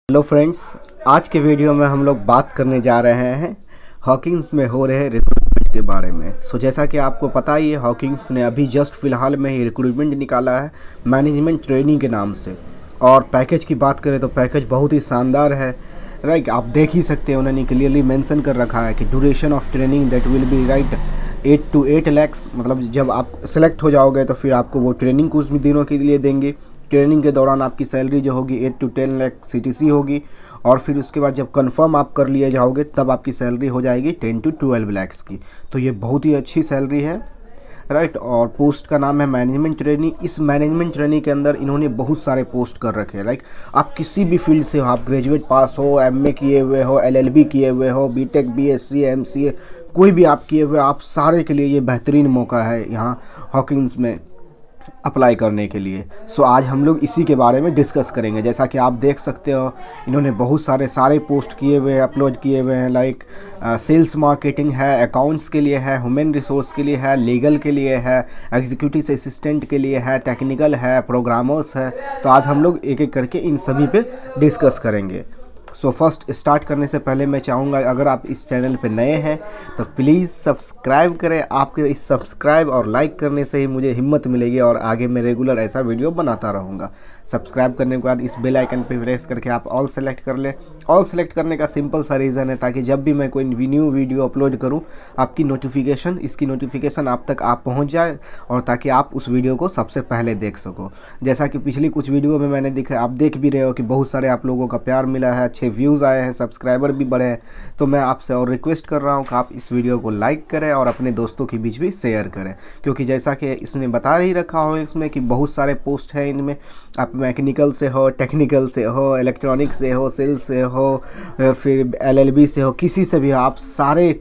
Hello friends, आज के video में हम लोग बात करने जा रहे हैं हॉकिंस में हो रहे रिक्रूटमेंट के बारे में। जैसा कि आपको पता ही है, हॉकिंस ने अभी जस्ट फ़िलहाल में ही रिक्रूटमेंट निकाला है मैनेजमेंट ट्रेनिंग के नाम से। और पैकेज की बात करें तो पैकेज बहुत ही शानदार है। राइट, आप देख ही सकते हैं, उन्होंने क्लियरली मेंशन कर रखा है कि duration of training that will be right 8 to 8 lakhs। मतलब जब आप सेलेक्ट हो जाओगे तो फिर आपको वो ट्रेनिंग कुछ भी दिनों के लिए देंगे। ट्रेनिंग के दौरान आपकी सैलरी जो होगी 8 to 10 लाख CTC होगी। और फिर उसके बाद जब कंफर्म आप कर लिए जाओगे तब आपकी सैलरी हो जाएगी 10 to 12 lakhs की। तो ये बहुत ही अच्छी सैलरी है। राइट, और पोस्ट का नाम है मैनेजमेंट ट्रेनी। इस मैनेजमेंट ट्रेनी के अंदर इन्होंने बहुत सारे पोस्ट कर रखे हैं। लाइक आप किसी भी फील्ड से हो, आप ग्रेजुएट पास हो, MA किए हुए हो, LLB किए हुए हो, BTech BSc MCA कोई भी आप किए हुए, आप सारे के लिए ये बेहतरीन मौका है यहाँ हॉकिंस में अप्लाई करने के लिए। सो आज हम लोग इसी के बारे में डिस्कस करेंगे। जैसा कि आप देख सकते हो, इन्होंने बहुत सारे पोस्ट किए हुए अपलोड किए हुए हैं। लाइक सेल्स मार्केटिंग है, अकाउंट्स के लिए है, ह्यूमन रिसोर्स के लिए है, लीगल के लिए है, एग्जीक्यूटिव असिस्टेंट के लिए है, टेक्निकल है, प्रोग्रामर्स है। तो आज हम लोग एक एक करके इन सभी पे डिस्कस करेंगे। सो फर्स्ट स्टार्ट करने से पहले मैं चाहूँगा, अगर आप इस चैनल पे नए हैं तो प्लीज़ सब्सक्राइब करें। आपके इस सब्सक्राइब और लाइक करने से ही मुझे हिम्मत मिलेगी और आगे मैं रेगुलर ऐसा वीडियो बनाता रहूँगा। सब्सक्राइब करने के बाद इस बेल आइकन पे प्रेस करके आप ऑल सेलेक्ट कर लें। ऑल सेलेक्ट करने का सिंपल सा रीज़न है ताकि जब भी मैं कोई न्यू वीडियो अपलोड करूँ आपकी नोटिफिकेशन इसकी नोटिफिकेशन आप तक पहुँच जाए और ताकि आप उस वीडियो को सबसे पहले देख सको। जैसा कि पिछली कुछ वीडियो में मैंने देखा, आप देख भी रहे हो कि बहुत सारे आप लोगों का प्यार मिला है, अच्छे व्यूज़ आए हैं, सब्सक्राइबर भी बढ़े हैं। तो मैं आपसे और रिक्वेस्ट कर रहा हूं कि आप इस वीडियो को लाइक करें और अपने दोस्तों के बीच भी शेयर करें, क्योंकि जैसा कि इसने बता ही रखा हो इसमें कि बहुत सारे पोस्ट हैं इनमें। आप मैकेनिकल से हो, टेक्निकल से हो, इलेक्ट्रॉनिक से हो, सेल्स से हो, फिर LLB से हो, किसी से भी आप सारे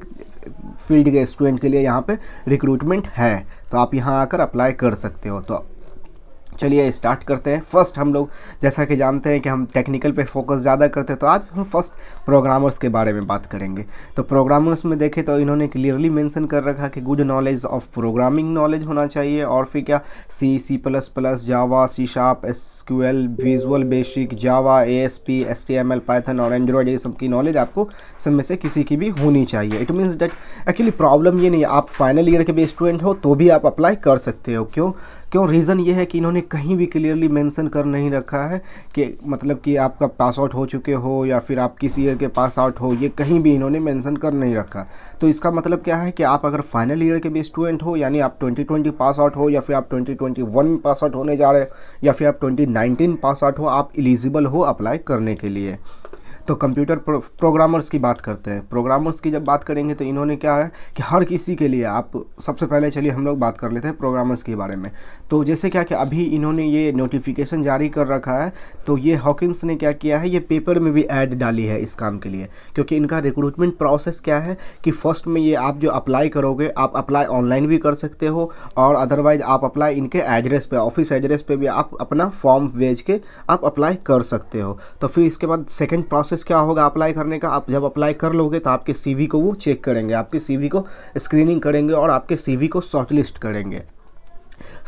फील्ड के स्टूडेंट के लिए यहाँ पे रिक्रूटमेंट है। तो आप यहाँ आकर अप्लाई कर सकते हो। तो चलिए स्टार्ट करते हैं। फर्स्ट हम लोग जैसा कि जानते हैं कि हम टेक्निकल पे फोकस ज़्यादा करते हैं, तो आज हम फर्स्ट प्रोग्रामर्स के बारे में बात करेंगे। तो प्रोग्रामर्स में देखें तो इन्होंने क्लियरली मेंशन कर रखा कि good knowledge of programming knowledge होना चाहिए। और फिर क्या C++, जावा, C#, SQL, विजुअल बेसिक, जावा, ASP, HTML, पाइथन और एंड्रॉयड, ये सब की नॉलेज आपको सब में से किसी की भी होनी चाहिए। It means that actually problem ये नहीं है, आप फाइनल ईयर के भी स्टूडेंट हो तो भी आप अप्लाई कर सकते हो। क्यों रीज़न ये है कि इन्होंने कहीं भी क्लियरली मेंशन कर नहीं रखा है कि मतलब कि आपका पास आउट हो चुके हो या फिर आप किस ईयर के पास आउट हो, ये कहीं भी इन्होंने मेंशन कर नहीं रखा। तो इसका मतलब क्या है कि आप अगर फाइनल ईयर के भी स्टूडेंट हो, यानी आप 2020 पास आउट हो या फिर आप 2021 पास आउट होने जा रहे हो या फिर आप 2019 पास आउट हो, आप एलिजिबल हो अप्लाई करने के लिए। तो कंप्यूटर प्रोग्रामर्स की बात करते हैं। प्रोग्रामर्स की जब बात करेंगे तो इन्होंने क्या है कि हर किसी के लिए, आप सबसे पहले चलिए हम लोग बात कर लेते हैं प्रोग्रामर्स के बारे में। तो जैसे क्या कि अभी इन्होंने ये नोटिफिकेशन जारी कर रखा है, तो ये हॉकिंस ने क्या किया है, ये पेपर में भी ऐड डाली है इस काम के लिए। क्योंकि इनका रिक्रूटमेंट प्रोसेस क्या है कि फर्स्ट में ये आप जो अप्लाई करोगे, आप अप्लाई ऑनलाइन भी कर सकते हो और अदरवाइज आप अप्लाई इनके एड्रेस पे, ऑफिस एड्रेस पे भी आप अपना फॉर्म भेज के आप अप्लाई कर सकते हो। तो फिर इसके बाद सेकेंड प्रोसेस क्या होगा अप्लाई करने का, आप जब अप्लाई कर लोगे तो आपके CV को वो चेक करेंगे, आपके CV को स्क्रीनिंग करेंगे और आपके CV को शॉर्टलिस्ट करेंगे।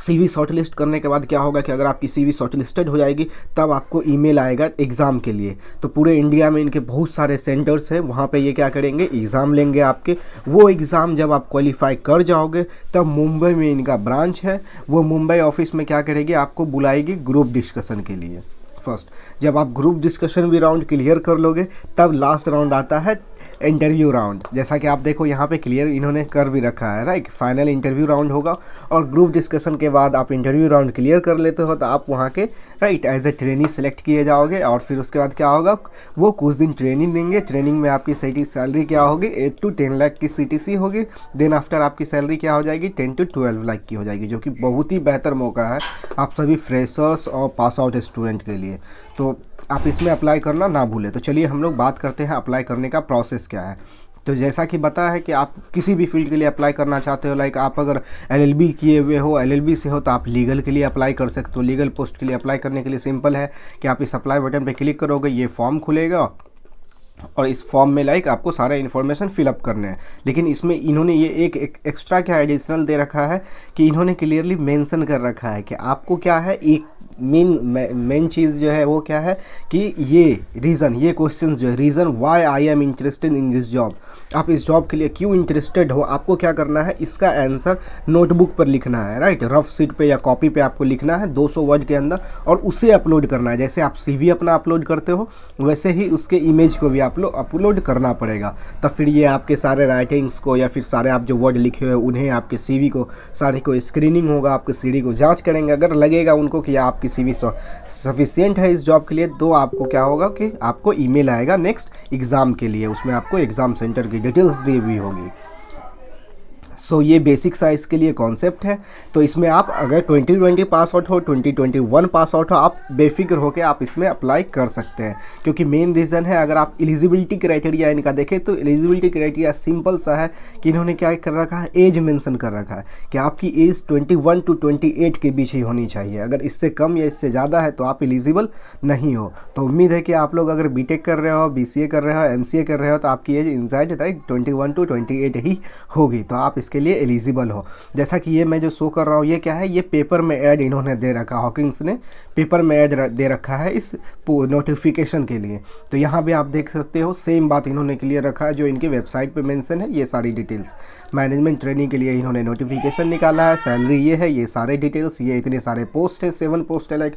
CV शॉर्टलिस्ट करने के बाद क्या होगा कि अगर आपकी CV शॉर्टलिस्टेड हो जाएगी तब आपको ईमेल आएगा एग्ज़ाम के लिए। तो पूरे इंडिया में इनके बहुत सारे सेंटर्स हैं, वहाँ पे ये क्या करेंगे, एग्ज़ाम लेंगे आपके। वो एग्ज़ाम जब आप क्वालिफाई कर जाओगे तब मुंबई में इनका ब्रांच है, वो मुंबई ऑफिस में क्या करेगी, आपको बुलाएगी ग्रुप डिस्कशन के लिए। फर्स्ट जब आप ग्रुप डिस्कशन भी राउंड क्लियर कर लोगे तब लास्ट राउंड आता है इंटरव्यू राउंड। जैसा कि आप देखो यहाँ पे क्लियर इन्होंने कर भी रखा है। राइट, फाइनल इंटरव्यू राउंड होगा और ग्रुप डिस्कशन के बाद आप इंटरव्यू राउंड क्लियर कर लेते हो तो आप वहाँ के right as a trainee select किए जाओगे। और फिर उसके बाद क्या होगा, वो कुछ दिन ट्रेनिंग देंगे। ट्रेनिंग में आपकी सैलरी क्या होगी, 8 to 10 लाख की CTC होगी। देन आफ्टर आपकी सैलरी क्या हो जाएगी, 10 to 12 लाख की हो जाएगी, जो कि बहुत ही बेहतर मौका है आप सभी फ्रेशर्स और पास आउट स्टूडेंट के लिए। तो आप इसमें अप्लाई करना ना भूलें। तो चलिए हम लोग बात करते हैं अप्लाई करने का प्रोसेस क्या है। तो जैसा कि पता है कि आप किसी भी फील्ड के लिए अप्लाई करना चाहते हो, लाइक आप अगर LLB किए हुए हो, LLB से हो तो आप लीगल के लिए अप्लाई कर सकते हो। लीगल पोस्ट के लिए अप्लाई करने के लिए सिंपल है कि आप इस अप्लाई बटन पे क्लिक करोगे, ये फॉर्म खुलेगा और इस फॉर्म में लाइक आपको सारा इन्फॉर्मेशन फिलअप करने हैं। लेकिन इसमें इन्होंने ये एक एक्स्ट्रा क्या एडिशनल दे रखा है कि इन्होंने क्लियरली मेंशन कर रखा है कि आपको क्या है, एक मेन चीज़ जो है वो क्या है कि ये क्वेश्चन जो है, reason why I am interested in this job, आप इस जॉब के लिए क्यों इंटरेस्टेड हो, आपको क्या करना है, इसका आंसर नोटबुक पर लिखना है, राइट, रफ शीट पे या कॉपी पे आपको लिखना है 200 वर्ड के अंदर, और उसे अपलोड करना है। जैसे आप CV अपना अपलोड करते हो वैसे ही उसके इमेज को भी आप अपलोड करना पड़ेगा। तब फिर ये आपके सारे राइटिंग्स को या फिर सारे आप जो वर्ड लिखे हुए उन्हें आपके CV को सारे को स्क्रीनिंग होगा, आपके CV को जांच करेंगे। अगर लगेगा उनको कि आपकी CV सफिशिएंट है इस जॉब के लिए, तो आपको क्या होगा कि आपको ईमेल आएगा नेक्स्ट एग्ज़ाम के लिए, उसमें आपको एग्ज़ाम सेंटर की डिटेल्स दी हुई होगी। सो ये बेसिक सा इसके लिए कॉन्सेप्ट है। तो इसमें आप अगर 2020 पास आउट हो, 2021 पास आउट हो, आप बेफिक्र होकर आप इसमें अप्लाई कर सकते हैं। क्योंकि मेन रीज़न है, अगर आप एलिजिबिलिटी क्राइटेरिया इनका देखें तो एलिजिबिलिटी क्राइटेरिया सिंपल सा है कि इन्होंने क्या कर रखा है, एज मेंशन कर रखा है कि आपकी एज 21 to 28 के बीच ही होनी चाहिए। अगर इससे कम या इससे ज़्यादा है तो आप एलिजिबल नहीं हो। तो उम्मीद है कि आप लोग अगर BTech कर रहे हो, BCA कर रहे हो, MCA कर रहे हो, तो आपकी एज इनसाइड 21 to 28 ही होगी, तो आप इसके लिए एलिजिबल हो। जैसा कि ये मैं जो शो कर रहा हूँ, ये क्या है, ये पेपर में ऐड इन्होंने दे रखा, हॉकिंस ने पेपर में ऐड दे रखा है इस नोटिफिकेशन के लिए। तो यहाँ भी आप देख सकते हो सेम बात इन्होंने क्लियर रखा है जो इनकी वेबसाइट पे मेंशन है। ये सारी डिटेल्स मैनेजमेंट ट्रेनिंग के लिए इन्होंने नोटिफिकेशन निकाला है, सैलरी ये है, ये सारे डिटेल्स, ये इतने सारे पोस्ट हैं, 7 पोस्ट है, लाइक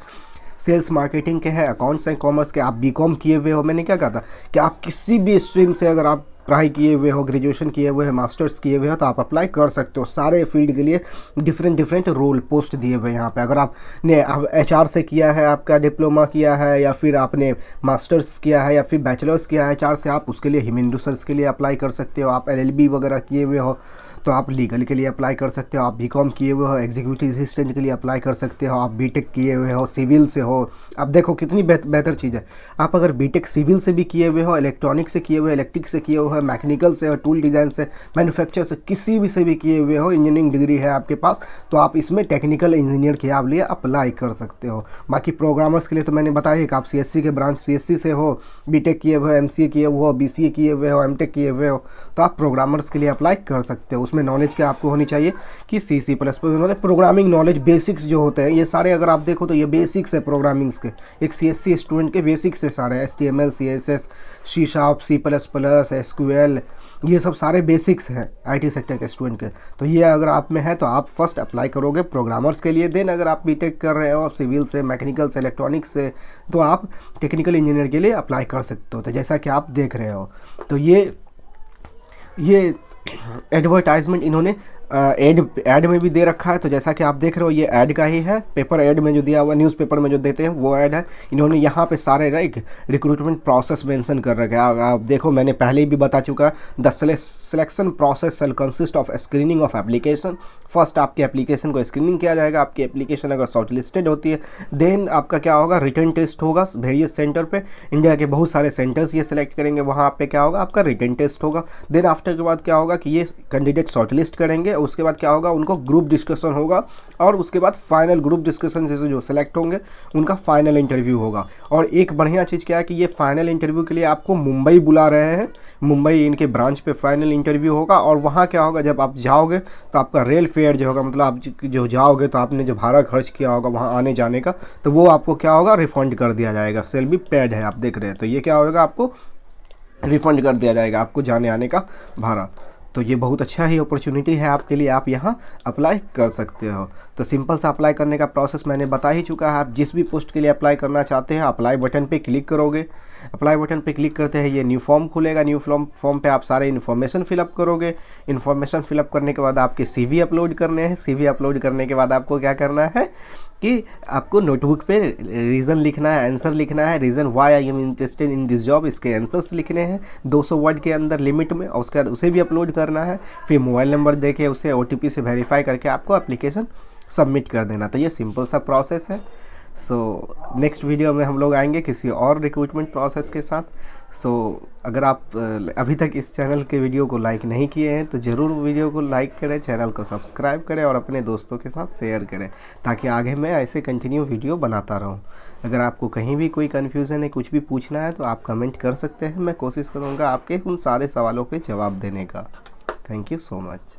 सेल्स मार्केटिंग के है, अकाउंट्स एंड कॉमर्स के, आप BCom किए हुए हो। मैंने क्या कहा था कि आप किसी भी स्ट्रीम से अगर आप पढ़ाई किए हुए हो, ग्रेजुएशन किए हुए हो, मास्टर्स किए हुए हो, तो आप अप्लाई कर सकते हो। सारे फील्ड के लिए डिफरेंट रोल पोस्ट दिए हुए हैं यहाँ पे। अगर आपने HR से किया है, आपका डिप्लोमा किया है, या फिर आपने मास्टर्स किया है, या फिर बैचलर्स किया है HR से, आप उसके लिए ह्यूमन रिसोर्स के लिए अप्लाई कर सकते हो। आप LLB वगैरह किए हुए हो तो आप लीगल के लिए अप्लाई कर सकते हो। आप BCom किए हुए हो, एग्जीक्यूटिव असिस्टेंट के लिए अप्लाई कर सकते हो। आप BTech किए हुए हो, सिविल से हो, अब देखो कितनी बेहतर चीज़ है। आप अगर BTech सिविल से भी किए हुए हो, इलेक्ट्रॉनिक से किए हुए, इलेक्ट्रिक से किए हुए, मैकेनिकल से, टूल डिज़ाइन से, मैन्युफैक्चर से, किसी भी से भी किए हुए हो, इंजीनियरिंग डिग्री है आपके पास, तो आप इसमें टेक्निकल इंजीनियर के आप लिए अप्लाई कर सकते हो। बाकी प्रोग्रामर्स के लिए तो मैंने बताया कि आप CSC के ब्रांच CSC से हो, BTech किए हुए हो, MCA किए हुए हो, BCA किए हुए हो, MTech किए हुए हो, तो आप प्रोग्रामर्स के लिए अप्लाई कर सकते हो। उसमें नॉलेज क्या आपको होनी चाहिए कि C++ प्रोग्रामिंग नॉलेज, बेसिक्स जो होते हैं ये सारे, अगर आप देखो तो ये बेसिक्स है प्रोग्रामिंग्स के, एक CSC स्टूडेंट के बेसिक्स है सारे, HTML CSS C#, C++, SQL, ये सब सारे बेसिक्स हैं IT सेक्टर के स्टूडेंट के। तो ये अगर आप में है तो आप फर्स्ट अप्लाई करोगे प्रोग्रामर्स के लिए। देन अगर आप BTech कर रहे हो सिविल से, मैकेनिकल से, इलेक्ट्रॉनिक्स से, तो आप टेक्निकल इंजीनियर के लिए अप्लाई कर सकते हो। तो जैसा कि आप देख रहे हो, तो ये एडवर्टाइजमेंट इन्होंने ऐड में भी दे रखा है। तो जैसा कि आप देख रहे हो ये ऐड का ही है, पेपर ऐड में जो दिया हुआ, न्यूज़पेपर में जो देते हैं वो ऐड है। इन्होंने यहाँ पे सारे रिक्रूटमेंट प्रोसेस मेंशन कर रखा है। आप देखो मैंने पहले ही भी बता चुका, the selection process shell consist of screening of application. First आपके एप्लीकेशन को स्क्रीनिंग किया जाएगा। आपकी एप्लीकेशन अगर शॉर्ट लिस्टेड होती है, देन आपका क्या होगा, रिटन टेस्ट होगा वेरियस सेंटर पे। इंडिया के बहुत सारे सेंटर्स ये सिलेक्ट करेंगे, वहाँ पे क्या होगा, आपका रिटन टेस्ट होगा। देन आफ्टर के बाद क्या होगा कि ये कैंडिडेट शॉर्ट लिस्ट करेंगे, उसके बाद क्या होगा, उनको ग्रुप डिस्कशन होगा, और उसके बाद फाइनल ग्रुप डिस्कशन से जो सिलेक्ट होंगे उनका फाइनल इंटरव्यू होगा। और एक बढ़िया चीज़ क्या है कि ये फाइनल इंटरव्यू के लिए आपको मुंबई बुला रहे हैं, मुंबई इनके ब्रांच पे फाइनल इंटरव्यू होगा। और वहाँ क्या होगा, जब आप जाओगे तो आपका रेल फेयर जो होगा, मतलब आप जो जाओगे तो आपने जो भाड़ा खर्च किया होगा वहाँ आने जाने का, तो वो आपको क्या होगा, रिफंड कर दिया जाएगा। सेल भी पेड है, आप देख रहे हैं। तो ये क्या होगा, आपको रिफंड कर दिया जाएगा आपको जाने आने का भाड़ा। तो ये बहुत अच्छा ही अपॉर्चुनिटी है आपके लिए, आप यहाँ अप्लाई कर सकते हो। तो सिंपल सा अप्लाई करने का प्रोसेस मैंने बता ही चुका है। आप जिस भी पोस्ट के लिए अप्लाई करना चाहते हैं, अप्लाई बटन पे क्लिक करोगे। अप्लाई बटन पे क्लिक करते हैं ये न्यू फॉर्म खुलेगा। न्यू फॉर्म पे आप सारे इन्फॉर्मेशन फिलअप करोगे। इन्फॉर्मेशन फिलअप करने के बाद आपके CV अपलोड करने हैं। CV अपलोड करने के बाद आपको क्या करना है कि आपको नोटबुक पे रीज़न लिखना है, आंसर लिखना है। Reason why I am interested in this job, इसके आंसर्स लिखने हैं 200 वर्ड के अंदर लिमिट में, और उसके बाद उसे भी अपलोड करना है। फिर मोबाइल नंबर देके उसे OTP से वेरीफाई करके आपको एप्लीकेशन सबमिट कर देना। तो ये सिंपल सा प्रोसेस है। सो नेक्स्ट वीडियो में हम लोग आएंगे किसी और रिक्रूटमेंट प्रोसेस के साथ। सो अगर आप अभी तक इस चैनल के वीडियो को लाइक नहीं किए हैं तो ज़रूर वीडियो को लाइक करें, चैनल को सब्सक्राइब करें और अपने दोस्तों के साथ शेयर करें, ताकि आगे मैं ऐसे कंटिन्यू वीडियो बनाता रहूं। अगर आपको कहीं भी कोई कन्फ्यूज़न है, कुछ भी पूछना है, तो आप कमेंट कर सकते हैं। मैं कोशिश करूँगा आपके उन सारे सवालों के जवाब देने का। Thank you so much.